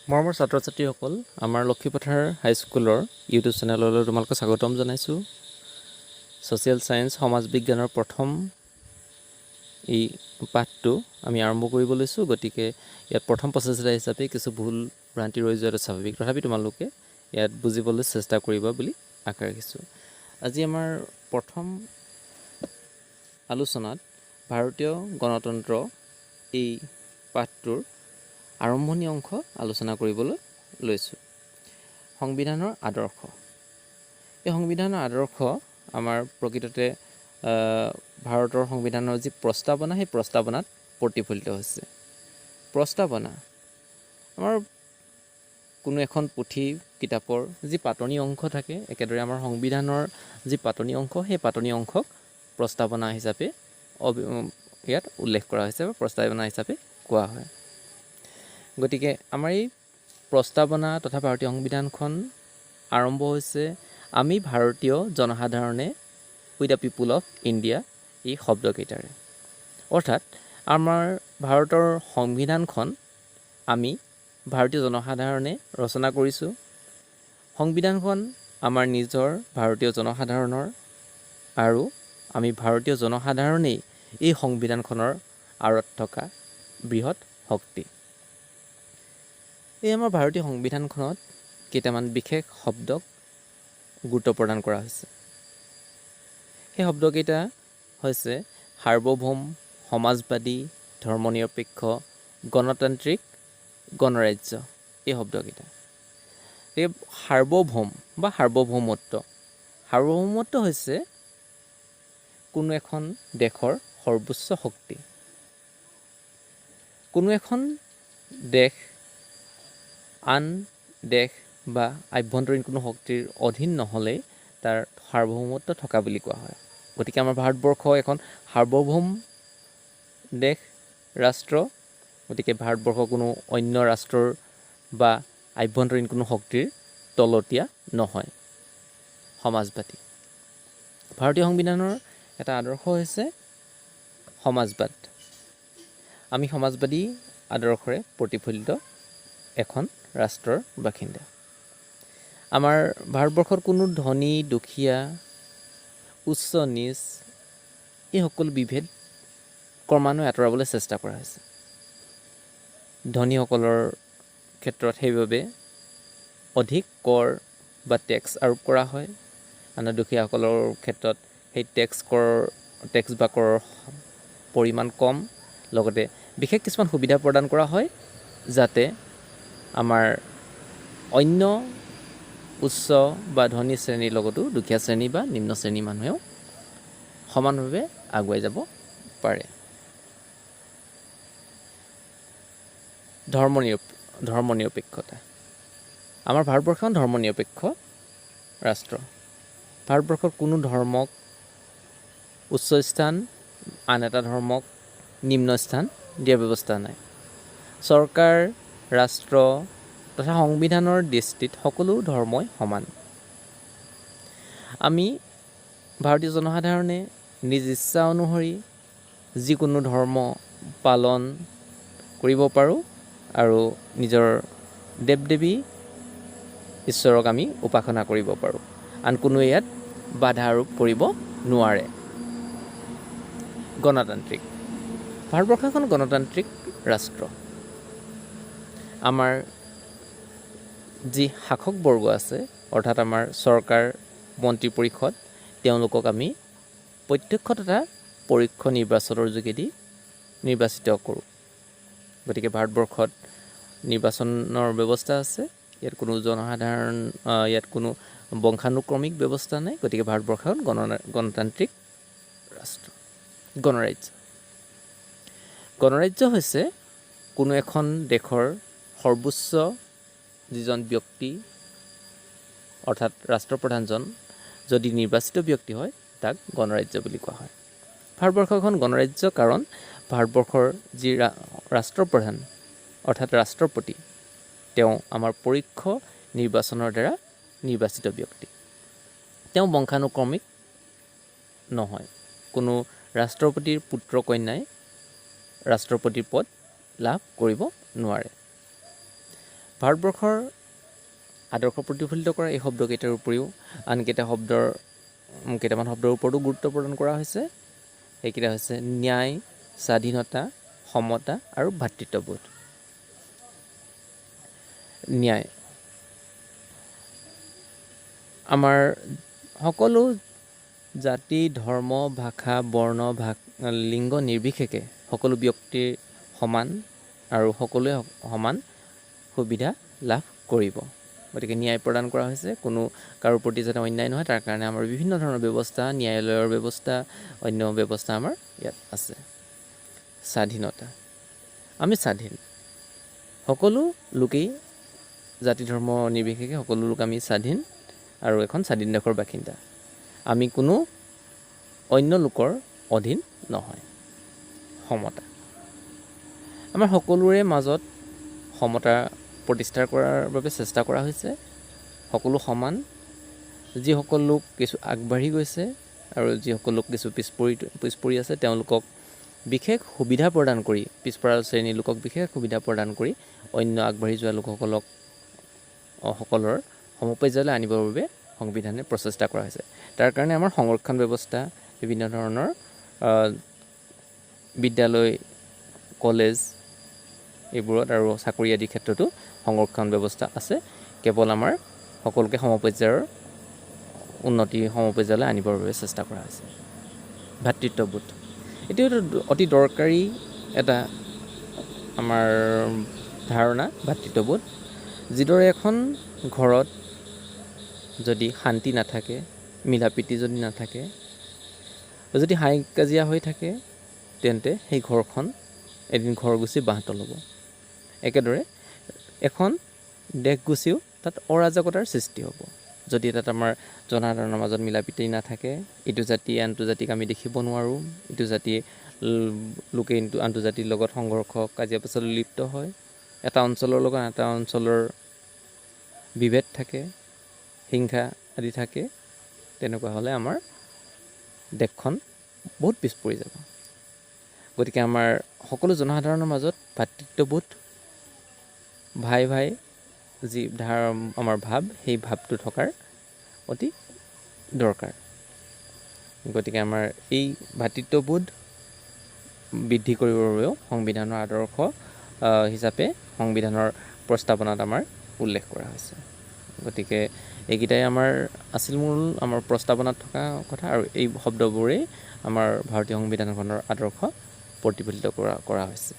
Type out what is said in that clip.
মৰমৰ ছাত্ৰ ছাত্ৰীসকল, আমাৰ লক্ষীপথাৰ হাইস্কুলৰ ইউটিউব চেনেললৈ তোমালোকক স্বাগতম জনাইছোঁ। ছ'চিয়েল ছায়েন্স সমাজ বিজ্ঞানৰ প্ৰথম এই পাঠটো আমি আৰম্ভ কৰিব লৈছোঁ। গতিকে ইয়াত প্ৰথম প্ৰচেষ্টা হিচাপে কিছু ভুল ভ্ৰান্তি ৰৈ যোৱাটো স্বাভাৱিক। তথাপি তোমালোকে ইয়াত বুজিবলৈ চেষ্টা কৰিবা বুলি আশা ৰাখিছোঁ। আজি আমাৰ প্ৰথম আলোচনাত ভাৰতীয় গণতন্ত্ৰ এই পাঠটোৰ আৰম্ভণি অংশ আলোচনা কৰিবলৈ লৈছোঁ। সংবিধানৰ আদৰ্শ। এই সংবিধানৰ আদৰ্শ আমাৰ প্ৰকৃততে ভাৰতৰ সংবিধানৰ যি প্ৰস্তাৱনা, সেই প্ৰস্তাৱনাত প্ৰতিফলিত হৈছে। প্ৰস্তাৱনা আমাৰ কোনো এখন পুথি কিতাপৰ যি পাতনি অংশ থাকে, একেদৰে আমাৰ সংবিধানৰ যি পাতনি অংশ, সেই পাতনি অংশক প্ৰস্তাৱনা হিচাপে ইয়াত উল্লেখ কৰা হৈছে বা প্ৰস্তাৱনা হিচাপে কোৱা হয়। গতিকে আমাৰ এই প্ৰস্তাৱনা তথা ভাৰতীয় সংবিধানখন আৰম্ভ হৈছে আমি ভাৰতীয় জনসাধাৰণে with the people of India এই শব্দকেইটাৰে। অৰ্থাৎ আমাৰ ভাৰতৰ সংবিধানখন আমি ভাৰতীয় জনসাধাৰণে ৰচনা কৰিছোঁ। সংবিধানখন আমাৰ নিজৰ ভাৰতীয় জনসাধাৰণৰ, আৰু আমি ভাৰতীয় জনসাধাৰণেই এই সংবিধানখনৰ আঁৰত থকা বৃহৎ শক্তি। এই আমাৰ ভাৰতীয় সংবিধানখনত কেইটামান বিশেষ শব্দক গুৰুত্ব প্ৰদান কৰা হৈছে। সেই শব্দকেইটা হৈছে সাৰ্বভৌম, সমাজবাদী, ধৰ্মনিৰপেক্ষ, গণতান্ত্ৰিক, গণৰাজ্য। এই শব্দকেইটা এই সাৰ্বভৌম বা সাৰ্বভৌমত্ব। সাৰ্বভৌমত্ব হৈছে কোনো এখন দেশৰ সৰ্বোচ্চ শক্তি। কোনো এখন দেশ আন দেশ বা আভ্যন্তৰীণ কোনো শক্তিৰ অধীন নহ'লেই তাৰ সাৰ্বভৌমত্ব থকা বুলি কোৱা হয়। গতিকে আমাৰ ভাৰতবৰ্ষ এখন সাৰ্বভৌম দেশ, ৰাষ্ট্ৰ। গতিকে ভাৰতবৰ্ষ কোনো অন্য ৰাষ্ট্ৰৰ বা আভ্যন্তৰীণ কোনো শক্তিৰ তলতীয়া নহয়। সমাজবাদী। ভাৰতীয় সংবিধানৰ এটা আদৰ্শ হৈছে সমাজবাদ। আমি সমাজবাদী আদৰ্শৰে প্ৰতিফলিত এখন ৰাষ্ট্ৰৰ বাসিন্দা। আমাৰ ভাৰতবৰ্ষত কোনো ধনী দুখীয়া, উচ্চ নীচ এই সকলো বিভেদ ক্ৰমান্বয়ে আঁতৰাবলৈ চেষ্টা কৰা হৈছে। ধনীসকলৰ ক্ষেত্ৰত সেইবাবে অধিক কৰ বা টেক্স আৰোপ কৰা হয়, আনহাতে দুখীয়াসকলৰ ক্ষেত্ৰত সেই টেক্স বা কৰৰ পৰিমাণ কম। লগতে বিশেষ কিছুমান সুবিধা প্ৰদান কৰা হয় যাতে আমাৰ অন্য উচ্চ বা ধনী শ্ৰেণীৰ লগতো দুখীয়া শ্ৰেণী বা নিম্ন শ্ৰেণীৰ মানুহেও সমানভাৱে আগুৱাই যাব পাৰে। ধৰ্মনিৰপেক্ষতা। আমাৰ ভাৰতবৰ্ষখন ধৰ্মনিৰপেক্ষ ৰাষ্ট্ৰ। ভাৰতবৰ্ষৰ কোনো ধৰ্মক উচ্চ স্থান, আন এটা ধৰ্মক নিম্ন স্থান দিয়াৰ ব্যৱস্থা নাই। চৰকাৰ, ৰাষ্ট্ৰ তথা সংবিধানৰ দৃষ্টিত সকলো ধৰ্মই সমান। আমি ভাৰতীয় জনসাধাৰণে নিজ ইচ্ছা অনুসৰি যিকোনো ধৰ্ম পালন কৰিব পাৰোঁ আৰু নিজৰ দেৱ দেৱী ঈশ্বৰক আমি উপাসনা কৰিব পাৰোঁ। আন কোনোৱে ইয়াত বাধা আৰোপ কৰিব নোৱাৰে। গণতান্ত্ৰিক। ভাৰতবৰ্ষ এখন গণতান্ত্ৰিক ৰাষ্ট্ৰ। আমাৰ যি শাসকবৰ্গ আছে, অৰ্থাৎ আমাৰ চৰকাৰ, মন্ত্ৰী পৰিষদ, তেওঁলোকক আমি প্ৰত্যক্ষ তথা পৰোক্ষ নিৰ্বাচনৰ যোগেদি নিৰ্বাচিত কৰোঁ। গতিকে ভাৰতবৰ্ষত নিৰ্বাচনৰ ব্যৱস্থা আছে। ইয়াত কোনো বংশানুক্ৰমিক ব্যৱস্থা নাই। গতিকে ভাৰতবৰ্ষ এখন গণতান্ত্ৰিক ৰাষ্ট্ৰ। গণৰাজ্য। গণৰাজ্য হৈছে কোনো এখন দেশৰ সৰ্বোচ্চ যিজন ব্যক্তি, অৰ্থাৎ ৰাষ্ট্ৰপ্ৰধানজন যদি নিৰ্বাচিত ব্যক্তি হয়, তাক গণৰাজ্য বুলি কোৱা হয়। ভাৰতবৰ্ষ এখন গণৰাজ্য কাৰণ ভাৰতবৰ্ষৰ যি ৰাষ্ট্ৰপ্ৰধান অৰ্থাৎ ৰাষ্ট্ৰপতি, তেওঁ আমাৰ পৰোক্ষ নিৰ্বাচনৰ দ্বাৰা নিৰ্বাচিত ব্যক্তি। তেওঁ বংশানুক্ৰমিক নহয়। কোনো ৰাষ্ট্ৰপতিৰ পুত্ৰ কন্যাই ৰাষ্ট্ৰপতিৰ পদ লাভ কৰিব নোৱাৰে। ভাৰতবৰ্ষৰ আদৰ্শ প্ৰতিফলিত কৰা এই শব্দকেইটাৰ উপৰিও আন কেইটামান শব্দৰ ওপৰতো গুৰুত্ব প্ৰদান কৰা হৈছে। সেইকেইটা হৈছে ন্যায়, স্বাধীনতা, সমতা আৰু ভাতৃত্ববোধ। ন্যায়, আমাৰ সকলো জাতি, ধৰ্ম, ভাষা, বৰ্ণ, লিংগ নিৰ্বিশেষে সকলো ব্যক্তিৰ সমান আৰু সকলোৱে সমান সুবিধা লাভ কৰিব। গতিকে ন্যায় প্ৰদান কৰা হৈছে, কোনো কাৰো প্ৰতি যাতে অন্যায় নহয় তাৰ কাৰণে আমাৰ বিভিন্ন ধৰণৰ ব্যৱস্থা, ন্যায়ালয়ৰ ব্যৱস্থা, অন্য ব্যৱস্থা আমাৰ ইয়াত আছে। স্বাধীনতা, আমি স্বাধীন, সকলো লোকেই জাতি ধৰ্ম নিৰ্বিশেষে সকলো লোক আমি স্বাধীন আৰু এখন স্বাধীন দেশৰ বাসিন্দা। আমি কোনো অন্য লোকৰ অধীন নহয়। সমতা, আমাৰ সকলোৰে মাজত সমতা প্ৰতিষ্ঠা কৰাৰ বাবে চেষ্টা কৰা হৈছে। সকলো সমান, যিসকল লোক কিছু আগবাঢ়ি গৈছে আৰু যিসকল লোক কিছু পিছ পৰি আছে তেওঁলোকক বিশেষ সুবিধা প্ৰদান কৰি, পিছপৰা শ্ৰেণীৰ লোকক বিশেষ সুবিধা প্ৰদান কৰি অন্য আগবাঢ়ি যোৱা লোকসকলৰ সমপৰ্যায়লৈ আনিবৰ বাবে সংবিধানে প্ৰচেষ্টা কৰা হৈছে। তাৰ কাৰণে আমাৰ সংৰক্ষণ ব্যৱস্থা, বিভিন্ন ধৰণৰ বিদ্যালয়, কলেজ এইবোৰত আৰু চাকৰি আদিৰ ক্ষেত্ৰতো সংৰক্ষণ ব্যৱস্থা আছে। কেৱল আমাৰ সকলোকে সমপৰ্যায়ৰ সমপৰ্যায়লৈ আনিবৰ বাবে চেষ্টা কৰা হৈছে। ভাতৃত্ববোধ, এইটো অতি দৰকাৰী এটা আমাৰ ধাৰণা। ভাতৃত্ববোধ, যিদৰে এখন ঘৰত যদি শান্তি নাথাকে, মিলা প্ৰীতি যদি নাথাকে, যদি হাই কাজিয়া হৈ থাকে, তেন্তে সেই ঘৰখন এদিন ঘৰগুচি বাঁহ তলব। একেদৰে এখন দেশগুচিও তাত অৰাজকতাৰ সৃষ্টি হ'ব। যদি তাত আমাৰ জনসাধাৰণৰ মাজত মিলা প্ৰীতি নাথাকে, ইটো জাতিয়ে আনটো জাতিক আমি দেখিব নোৱাৰোঁ, ইটো জাতিয়ে লোকে আনটো জাতিৰ লগত সংঘৰ্ষ কাজিয়া পেচালত লিপ্ত হয়, এটা অঞ্চলৰ লগত এটা অঞ্চলৰ বিভেদ থাকে, হিংসা আদি থাকে, তেনেকুৱা হ'লে আমাৰ দেশখন বহুত পিছ পৰি যাব। গতিকে আমাৰ সকলো জনসাধাৰণৰ মাজত ভাতৃত্ববোধ, ভাই যি আমাৰ ভাৱ, সেই ভাৱটো থকাৰ অতি দৰকাৰ। গতিকে আমাৰ এই ভাতৃত্ববোধ বৃদ্ধি কৰিবৰ বাবেও সংবিধানৰ আদৰ্শ হিচাপে সংবিধানৰ প্ৰস্তাৱনাত আমাৰ উল্লেখ কৰা হৈছে। গতিকে এইকেইটাই আছিল আমাৰ প্ৰস্তাৱনাত থকা কথা, আৰু এই শব্দবোৰেই আমাৰ ভাৰতীয় সংবিধানখনৰ আদৰ্শ প্ৰতিফলিত কৰা হৈছে।